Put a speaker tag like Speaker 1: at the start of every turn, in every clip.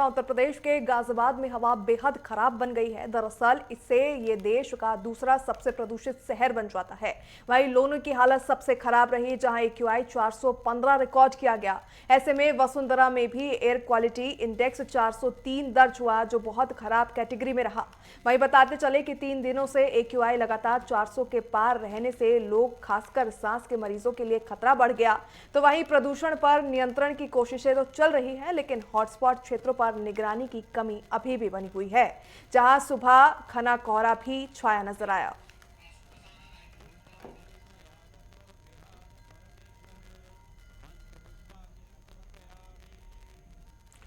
Speaker 1: उत्तर प्रदेश के गाजियाबाद में हवा बेहद खराब बन गई है। दरअसल इससे ये देश का दूसरा सबसे प्रदूषित शहर बन जाता है। वहीं लोनो की हालत सबसे खराब रही, जहां AQI 415 रिकॉर्ड किया गया। ऐसे में वसुंधरा में भी एयर क्वालिटी इंडेक्स 403 दर्ज हुआ, जो बहुत खराब कैटेगरी में रहा। वहीं बताते चले कि 3 दिनों से AQI लगातार 400 के पार रहने से लोग, खासकर सांस के मरीजों के लिए खतरा बढ़ गया। तो वहीं प्रदूषण पर नियंत्रण की कोशिशें तो चल रही है, लेकिन हॉटस्पॉट क्षेत्रों पर निगरानी की कमी अभी भी बनी हुई है, जहां सुबह घना कोहरा भी छाया नजर आया।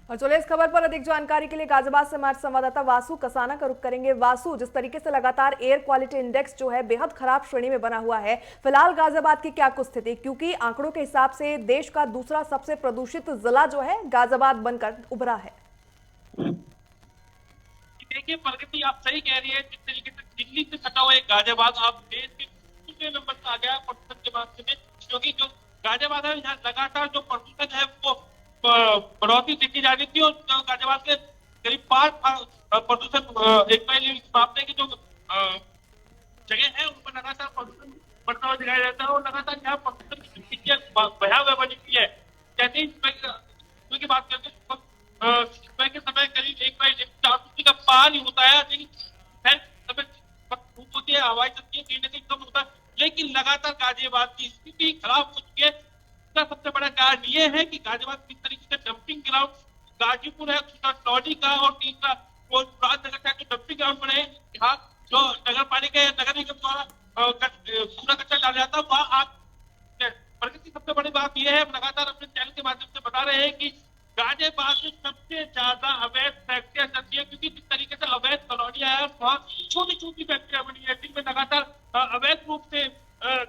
Speaker 1: और चलिए इस खबर पर अधिक जानकारी के लिए गाजियाबाद से हमारे संवाददाता वासु कसाना का रुख करेंगे। वासु, जिस तरीके से लगातार एयर क्वालिटी इंडेक्स जो है बेहद खराब श्रेणी में बना हुआ है, फिलहाल गाजियाबाद की क्या कुछ स्थिति, क्योंकि आंकड़ों के हिसाब से देश का दूसरा सबसे प्रदूषित जिला जो है गाजियाबाद बनकर उभरा है।
Speaker 2: देखिए प्रगति, आप सही कह रही है। जिस तरीके से दिल्ली से सटा हुआ एक गाजियाबाद आप देश के दूसरे नंबर पर आ गया प्रदूषण के मामले में, क्योंकि जो गाजियाबाद है यहाँ लगातार जो प्रदूषण है वो बढ़ोतरी देखी जा रही थी। और गाजियाबाद के करीब 5 प्रदूषण एक पहले इस मामले की जो जगह है उन पर लगातार प्रदूषण बढ़ता हुआ दिखाया जाता है। और लगातार यहाँ प्रदूषण की स्थितियां भयावह बनी हुई है। जैसे ही की बात करते हैं, सुबह के समय करीब 1 का पानी होता है, लेकिन धूप होती है, हवाई चलती है, कहीं ना कहीं कम होता है, लेकिन लगातार गाजियाबाद की स्थिति खराब हो चुकी है। इसका सबसे बड़ा कारण ये है कि गाजियाबाद किस तरीके से डंपिंग ग्राउंड गाजीपुर है, दूसरा टॉडी का और तीसरा जो डंपिंग ग्राउंड बने, यहाँ जो नगर पालिका या नगर निगम द्वारा कूड़ा कचरा डाला जाता है, वहाँ आप प्रगति सबसे बड़ी बात यह है, लगातार अपने चैनल के माध्यम से बता रहे हैं कि गाजियाबाद में सबसे ज्यादा अवैध फैक्ट्रियां चलती है, क्योंकि जिस तरीके से अवैध कॉलोनियां है वहाँ छोटी छोटी फैक्ट्रियां बनी है, जिनमें लगातार अवैध रूप से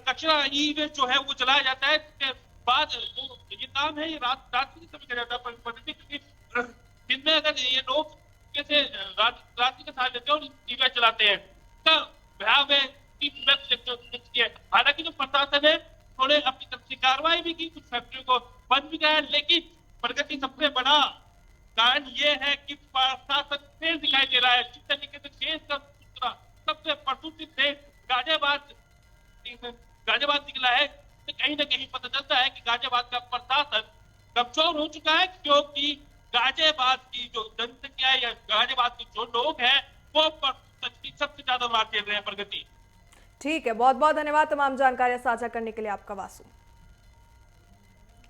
Speaker 2: कचरा ई वेस्ट जो है वो जलाया जाता है। इसके बाद ये काम है, ये रात के समय किया जाता है प्रगति, क्योंकि दिन में अगर ये लोग कैसे रात्रि का साथ लेते हैं और ई वेस्ट चलाते हैं, इसका भयावह है। हालांकि जो प्रशासन है उन्होंने अपनी तरफ से कार्रवाई भी की, कुछ फैक्ट्रियों को बंद भी कराया, लेकिन प्रगति सबसे बड़ा कारण ये है कि प्रशासन फेल दिखाई दे रहा है। जिस तरीके से देश का दूसरा सबसे प्रदूषित देश गाजियाबाद निकला है, तो कहीं ना कहीं पता चलता है कि गाजियाबाद का प्रशासन कमजोर हो चुका है, क्योंकि गाजियाबाद की जो जनसंख्या है या गाजियाबाद के जो लोग हैं वो प्रदूषण की सबसे ज्यादा मार झेल रहे हैं। प्रगति,
Speaker 1: ठीक है, बहुत बहुत धन्यवाद तमाम जानकारियां साझा करने के लिए आपका वासु।